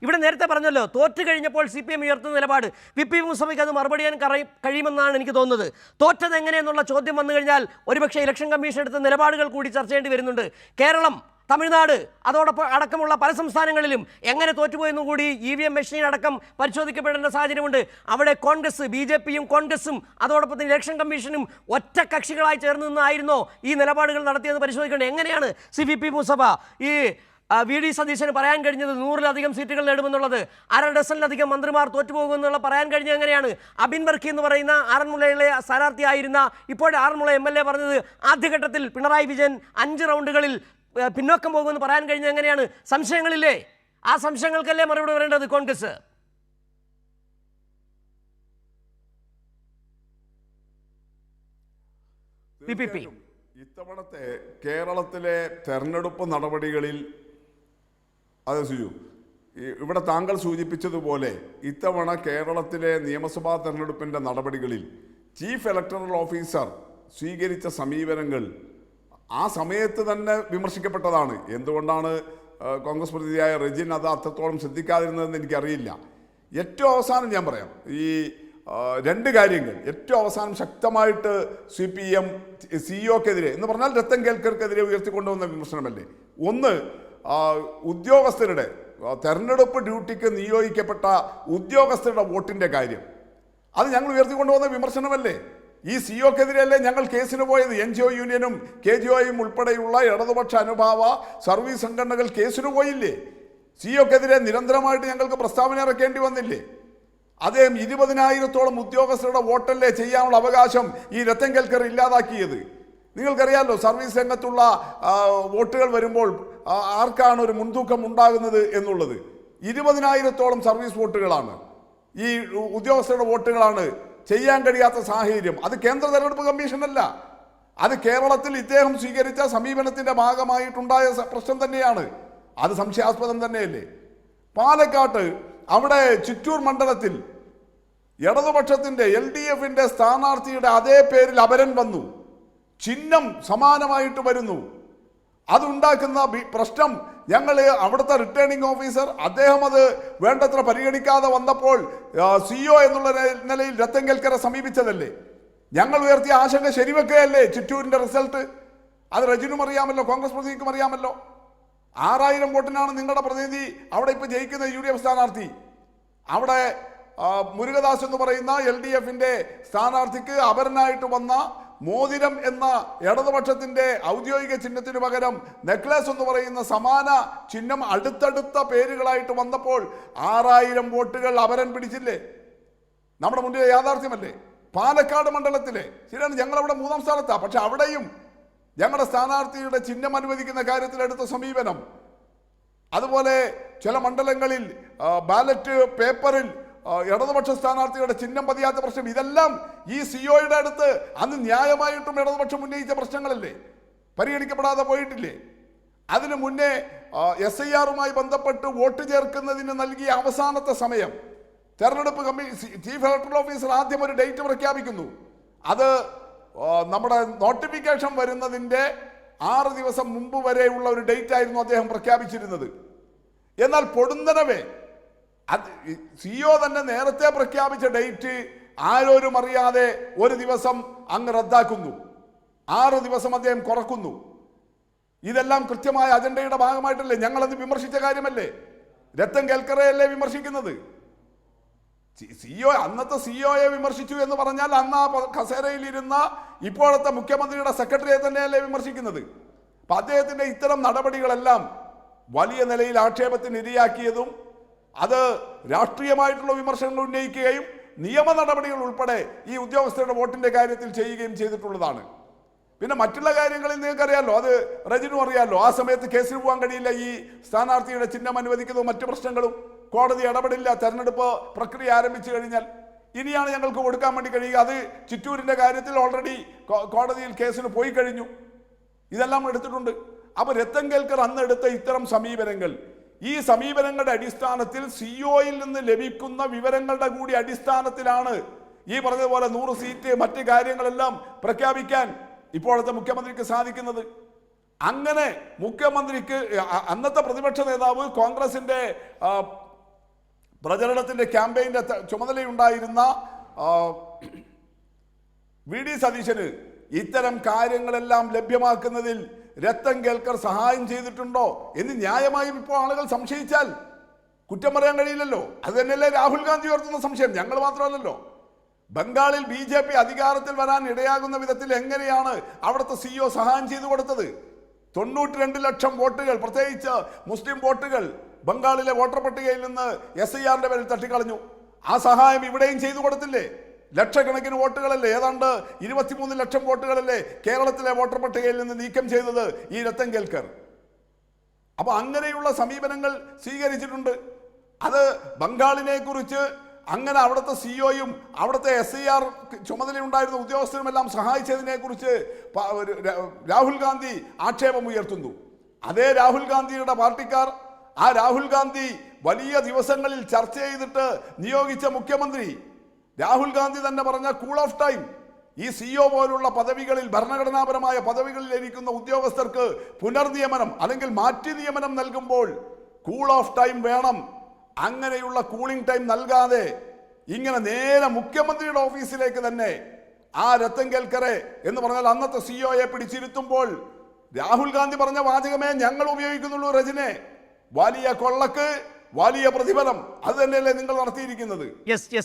ഇവിടെ നേരത്തെ പറഞ്ഞല്ലോ, തോറ്റു കഴിഞ്ഞപ്പോൾ CPM ഉയർത്തുന്ന നിലപാട് VP മുസഫയ്ക്ക് അത് മറുപടി ചെയ്യാൻ കഴിയുമെന്നാണ് എനിക്ക് തോന്നുന്നത്. തോറ്റത് എങ്ങനെയെന്നുള്ള ചോദ്യം വന്നു കഴിഞ്ഞാൽ ഒരുപക്ഷെ ഇലക്ഷൻ കമ്മീഷൻ എടുത്ത നിലപാടുകൾ കൂടി ചർച്ച ചെയ്യേണ്ടി വരുന്നുണ്ട്. കേരളം, തമിഴ്നാട് അതോടൊപ്പം അടക്കമുള്ള പല സംസ്ഥാനങ്ങളിലും എങ്ങനെ തോറ്റുപോയെന്നും കൂടി EVM മെഷീൻ അടക്കം പരിശോധിക്കപ്പെടേണ്ട സാഹചര്യമുണ്ട്. അവിടെ കോൺഗ്രസ്, BJPയും കോൺഗ്രസും അതോടൊപ്പം തന്നെ ഇലക്ഷൻ കമ്മീഷനും ഒറ്റ കക്ഷികളായി ചേർന്ന് നിന്നായിരുന്നോ ഈ നിലപാടുകൾ നടത്തിയെന്ന് പരിശോധിക്കേണ്ടത്. എങ്ങനെയാണ് VP മുസഫ ഈ VD സതീശന് പറയാൻ കഴിഞ്ഞത് 100-ലധികം സീറ്റുകൾ നേടുമെന്നുള്ളത്? 1/2 ഡസനിലധികം മന്ത്രിമാർ തോറ്റുപോകുമെന്നുള്ള പറയാൻ കഴിഞ്ഞത് എങ്ങനെയാണ്? അബിൻ വർക്കി എന്ന് പറയുന്ന ആറന്മുളയിലെ സ്ഥാനാർത്ഥിയായിരുന്ന ഇപ്പോഴും ആറന്മുള MLA പറഞ്ഞത് ആദ്യഘട്ടത്തിൽ പിണറായി വിജയൻ 5 റൗണ്ടുകളിൽ പിന്നോക്കം പോകുമെന്ന് പറയാൻ കഴിഞ്ഞത് എങ്ങനെയാണ്? സംശയങ്ങളില്ലേ? ആ സംശയങ്ങൾക്കല്ലേ മറുപടി പറയേണ്ടത് കോൺഗ്രസ്? ഇത്തവണത്തെ കേരളത്തിലെ തെരഞ്ഞെടുപ്പ് നടപടികളിൽ അത് ഇവിടെ താങ്കൾ സൂചിപ്പിച്ചതുപോലെ ഇത്തവണ കേരളത്തിലെ നിയമസഭാ തെരഞ്ഞെടുപ്പിൻ്റെ നടപടികളിൽ ചീഫ് ഇലക്ടറൽ ഓഫീസർ സ്വീകരിച്ച സമീപനങ്ങൾ ആ സമയത്ത് തന്നെ വിമർശിക്കപ്പെട്ടതാണ്. എന്തുകൊണ്ടാണ് കോൺഗ്രസ് പ്രതിനിധിയായ റെജിൻ അത് അത്രത്തോളം ശ്രദ്ധിക്കാതിരുന്നതെന്ന് എനിക്കറിയില്ല. ഏറ്റവും അവസാനം ഞാൻ പറയാം, ഈ 2 കാര്യങ്ങൾ ഏറ്റവും അവസാനം ശക്തമായിട്ട് CPM CEO-ക്കെതിരെ എന്ന് പറഞ്ഞാൽ രത്തൻ കേൽക്കർക്കെതിരെ ഉയർത്തിക്കൊണ്ടുവന്ന വിമർശനമല്ലേ. ഒന്ന്, ഉദ്യോഗസ്ഥരുടെ തെരഞ്ഞെടുപ്പ് ഡ്യൂട്ടിക്ക് നിയോഗിക്കപ്പെട്ട ഉദ്യോഗസ്ഥരുടെ വോട്ടിൻ്റെ കാര്യം, അത് ഞങ്ങൾ ഉയർത്തിക്കൊണ്ടുവന്ന വിമർശനമല്ലേ. ഈ CEO-ക്കെതിരെയല്ലേ ഞങ്ങൾ കേസിന് പോയത്. NGO യൂണിയനും KGOയും ഉൾപ്പെടെയുള്ള ഇടതുപക്ഷ അനുഭാവ സർവീസ് സംഘടനകൾ കേസിന് പോയില്ലേ? CEO-ക്കെതിരെ നിരന്തരമായിട്ട് ഞങ്ങൾക്ക് പ്രസ്താവന ഇറക്കേണ്ടി വന്നില്ലേ? അദ്ദേഹം 20,000-ഓളം ഉദ്യോഗസ്ഥരുടെ വോട്ടല്ലേ ചെയ്യാനുള്ള അവകാശം ഈ രത്തൻ കേൽക്കർ ഇല്ലാതാക്കിയത്. നിങ്ങൾക്കറിയാമല്ലോ, സർവീസ് രംഗത്തുള്ള വോട്ടുകൾ വരുമ്പോൾ ആർക്കാണ് ഒരു മുൻതൂക്കം ഉണ്ടാകുന്നത് എന്നുള്ളത്. 20,000-ഓളം സർവീസ് വോട്ടുകളാണ്, ഈ ഉദ്യോഗസ്ഥരുടെ വോട്ടുകളാണ് ചെയ്യാൻ കഴിയാത്ത സാഹചര്യം. അത് കേന്ദ്ര തെരഞ്ഞെടുപ്പ് കമ്മീഷനല്ല, അത് കേരളത്തിൽ ഇദ്ദേഹം സ്വീകരിച്ച സമീപനത്തിൻ്റെ ഭാഗമായിട്ടുണ്ടായ പ്രശ്നം തന്നെയാണ്. അത് സംശയാസ്പദം തന്നെയല്ലേ. പാലക്കാട്ട് അവിടെ ചിറ്റൂർ മണ്ഡലത്തിൽ ഇടതുപക്ഷത്തിൻ്റെ LDF-ന്റെ സ്ഥാനാർത്ഥിയുടെ അതേ പേരിൽ അപരൻ വന്നു, ചിഹ്നം സമാനമായിട്ട് വരുന്നു. അതുണ്ടാക്കുന്ന പ്രശ്നം ഞങ്ങൾ അവിടുത്തെ റിട്ടേണിംഗ് ഓഫീസർ അദ്ദേഹം അത് വേണ്ടത്ര പരിഗണിക്കാതെ വന്നപ്പോൾ CEO എന്നുള്ള നിലയിൽ രത്തൻ കേൽക്കറെ സമീപിച്ചതല്ലേ. ഞങ്ങൾ ഉയർത്തിയ ആശങ്ക ശരിവെക്കുകയല്ലേ ചിറ്റൂരിൻ്റെ റിസൾട്ട്. അത് റജിനും അറിയാമല്ലോ, കോൺഗ്രസ് പ്രതിനിധിക്കും അറിയാമല്ലോ. 6000 വോട്ടിനാണ് നിങ്ങളുടെ പ്രതിനിധി അവിടെ ഇപ്പോൾ ജയിക്കുന്ന UDF സ്ഥാനാർത്ഥി. അവിടെ മുരുകദാസ് എന്ന് പറയുന്ന LDF-ന്റെ സ്ഥാനാർത്ഥിക്ക് അപരനായിട്ട് വന്ന മോതിരം എന്ന ഇടതുപക്ഷത്തിൻ്റെ ഔദ്യോഗിക ചിഹ്നത്തിന് പകരം നെക്ലസ് എന്ന് പറയുന്ന സമാന ചിഹ്നം അടുത്തടുത്ത പേരുകളായിട്ട് വന്നപ്പോൾ 6000 വോട്ടുകൾ അപരൻ പിടിച്ചില്ലേ? നമ്മുടെ മുന്നിലെ യാഥാർത്ഥ്യമല്ലേ. പാലക്കാട് മണ്ഡലത്തിലെ ശരിയാണ്, ഞങ്ങളവിടെ 3-ാം സ്ഥാനത്താണ്. പക്ഷെ അവിടെയും ഞങ്ങളുടെ സ്ഥാനാർത്ഥിയുടെ ചിഹ്നം അനുവദിക്കുന്ന കാര്യത്തിൽ എടുത്ത സമീപനം, അതുപോലെ ചില മണ്ഡലങ്ങളിൽ ബാലറ്റ് പേപ്പറിൽ ഇടതുപക്ഷ സ്ഥാനാർത്ഥിയുടെ ചിഹ്നം പതിയാത്ത പ്രശ്നം, ഇതെല്ലാം ഈ CEO-യുടെ അടുത്ത് അന്ന് ന്യായമായിട്ടും ഇടതുപക്ഷം ഉന്നയിച്ച പ്രശ്നങ്ങളല്ലേ, പരിഗണിക്കപ്പെടാതെ പോയിട്ടില്ലേ? അതിനു മുന്നേ SIR-മായി ബന്ധപ്പെട്ട് വോട്ട് ചേർക്കുന്നതിന് നൽകിയ അവസാനത്തെ സമയം തെരഞ്ഞെടുപ്പ് ചീഫ് ഇലക്ടറൽ ഓഫീസർ ആദ്യം ഒരു ഡേറ്റ് പ്രഖ്യാപിക്കുന്നു. അത് നമ്മുടെ നോട്ടിഫിക്കേഷൻ വരുന്നതിൻ്റെ 6 ദിവസം മുമ്പ് വരെയുള്ള ഒരു ഡേറ്റ് ആയിരുന്നു അദ്ദേഹം പ്രഖ്യാപിച്ചിരുന്നത്. എന്നാൽ പൊടുന്നനവേ CEO തന്നെ നേരത്തെ പ്രഖ്യാപിച്ച ഡേറ്റ് ആരോരും അറിയാതെ ഒരു ദിവസം അങ്ങ് റദ്ദാക്കുന്നു. 6 ദിവസം അദ്ദേഹം കുറക്കുന്നു. ഇതെല്ലാം കൃത്യമായ അജണ്ടയുടെ ഭാഗമായിട്ടല്ലേ? ഞങ്ങളത് വിമർശിച്ച കാര്യമല്ലേ? രത്തൻ കേൽക്കറയല്ലേ വിമർശിക്കുന്നത്? അന്നത്തെ CEO-യെ വിമർശിച്ചു എന്ന് പറഞ്ഞാൽ അന്ന് ആ കസേരയിലിരുന്ന ഇപ്പോഴത്തെ മുഖ്യമന്ത്രിയുടെ സെക്രട്ടറിയെ തന്നെയല്ലേ വിമർശിക്കുന്നത്? അപ്പം അദ്ദേഹത്തിൻ്റെ ഇത്തരം നടപടികളെല്ലാം വലിയ നിലയിൽ ആക്ഷേപത്തിന് ഇരയാക്കിയതും അത് രാഷ്ട്രീയമായിട്ടുള്ള വിമർശനങ്ങൾ ഉന്നയിക്കുകയും നിയമ നടപടികൾ ഉൾപ്പെടെ ഈ ഉദ്യോഗസ്ഥരുടെ വോട്ടിൻ്റെ കാര്യത്തിൽ ചെയ്യുകയും ചെയ്തിട്ടുള്ളതാണ്. പിന്നെ മറ്റുള്ള കാര്യങ്ങളിൽ നിങ്ങൾക്കറിയാമല്ലോ, അത് റജിനും അറിയാമല്ലോ. ആ സമയത്ത് കേസിന് പോകാൻ കഴിയില്ല. ഈ സ്ഥാനാർത്ഥിയുടെ ചിഹ്നം അനുവദിക്കുന്നതും മറ്റു പ്രശ്നങ്ങളും കോടതി ഇടപെടില്ല. തെരഞ്ഞെടുപ്പ് പ്രക്രിയ ആരംഭിച്ചു കഴിഞ്ഞാൽ ഇനിയാണ് ഞങ്ങൾക്ക് കൊടുക്കാൻ വേണ്ടി കഴിയുക. അത് ചിറ്റൂരിൻ്റെ കാര്യത്തിൽ ഓൾറെഡി കോടതിയിൽ കേസിന് പോയി കഴിഞ്ഞു. ഇതെല്ലാം എടുത്തിട്ടുണ്ട്. അപ്പോൾ രത്തൻ കേൽക്കർ അന്ന് എടുത്ത ഇത്തരം സമീപനങ്ങൾ, ഈ സമീപനങ്ങളുടെ അടിസ്ഥാനത്തിൽ CEO-യിൽ നിന്ന് ലഭിക്കുന്ന വിവരങ്ങളുടെ കൂടി അടിസ്ഥാനത്തിലാണ് ഈ പറഞ്ഞതുപോലെ 100 സീറ്റ് മറ്റ് കാര്യങ്ങളെല്ലാം പ്രഖ്യാപിക്കാൻ ഇപ്പോഴത്തെ മുഖ്യമന്ത്രിക്ക് സാധിക്കുന്നത്. അങ്ങനെ മുഖ്യമന്ത്രിക്ക് അന്നത്തെ പ്രതിപക്ഷ നേതാവ് കോൺഗ്രസിൻ്റെ പ്രചരണത്തിന്റെ ക്യാമ്പയിന്റെ ചുമതലയുണ്ടായിരുന്ന വി.ഡി. സതീശന് ഇത്തരം കാര്യങ്ങളെല്ലാം ലഭ്യമാക്കുന്നതിൽ രത്തൻ കേൽക്കർ സഹായം ചെയ്തിട്ടുണ്ടോ എന്ന് ന്യായമായും ഇപ്പോൾ ആളുകൾ സംശയിച്ചാൽ കുറ്റം പറയാൻ കഴിയില്ലല്ലോ. അത് തന്നെയല്ലേ രാഹുൽ ഗാന്ധി ഉയർത്തുന്ന സംശയം, ഞങ്ങൾ മാത്രമല്ലല്ലോ. ബംഗാളിൽ BJP അധികാരത്തിൽ വരാൻ ഇടയാകുന്ന വിധത്തിൽ എങ്ങനെയാണ് അവിടുത്തെ CEO സഹായം ചെയ്തു കൊടുത്തത്? 92 ലക്ഷം വോട്ടുകൾ, പ്രത്യേകിച്ച് മുസ്ലിം വോട്ടുകൾ ബംഗാളിലെ വോട്ടർ പട്ടികയിൽ നിന്ന് SIRന്റെ പേരിൽ തട്ടിക്കളഞ്ഞു. ആ സഹായം ഇവിടെയും ചെയ്തു കൊടുത്തില്ലേ? ലക്ഷക്കണക്കിന് വോട്ടുകളല്ലേ, ഏതാണ്ട് 23 ലക്ഷം വോട്ടുകളല്ലേ കേരളത്തിലെ വോട്ടർ പട്ടികയിൽ നിന്ന് നീക്കം ചെയ്തത് ഈ രത്തൻ കേൽക്കർ. അപ്പൊ അങ്ങനെയുള്ള സമീപനങ്ങൾ സ്വീകരിച്ചിട്ടുണ്ട്. അത് ബംഗാളിനെ കുറിച്ച് അങ്ങനെ അവിടുത്തെ CEOയും അവിടുത്തെ SIR ചുമതലയുണ്ടായിരുന്ന ഉദ്യോഗസ്ഥരുമെല്ലാം സഹായിച്ചതിനെ കുറിച്ച് രാഹുൽ ഗാന്ധി ആക്ഷേപം ഉയർത്തുന്നു. അതേ രാഹുൽ ഗാന്ധിയുടെ പാർട്ടിക്കാർ, ആ രാഹുൽ ഗാന്ധി വലിയ ദിവസങ്ങളിൽ ചർച്ച ചെയ്തിട്ട് നിയോഗിച്ച മുഖ്യമന്ത്രി, രാഹുൽ ഗാന്ധി തന്നെ പറഞ്ഞ കൂൾ ഓഫ് ടൈം, ഈ CEO പോലുള്ള പദവികളിൽ, ഭരണഘടനാപരമായ പദവികളിൽ ഇരിക്കുന്ന ഉദ്യോഗസ്ഥർക്ക് പുനർനിയമനം അല്ലെങ്കിൽ മാറ്റി നിയമനം നൽകുമ്പോൾ കൂൾ ഓഫ് ടൈം വേണം. അങ്ങനെയുള്ള കൂളിംഗ് ടൈം നൽകാതെ ഇങ്ങനെ നേരെ മുഖ്യമന്ത്രിയുടെ ഓഫീസിലേക്ക് തന്നെ ആ രത്തൻ കേൽക്കറെ എന്ന് പറഞ്ഞാൽ അന്നത്തെ CEOയെ പിടിച്ചിരുത്തുമ്പോൾ രാഹുൽ ഗാന്ധി പറഞ്ഞ വാചകമേ ഞങ്ങൾ ഉപയോഗിക്കുന്നുള്ളൂ. രജനെ, വലിയ കൊള്ളക്ക് വലിയ പ്രതിഫലം, അത് തന്നെയല്ലേ നിങ്ങൾ നടത്തിയിരിക്കുന്നത്? Yes yes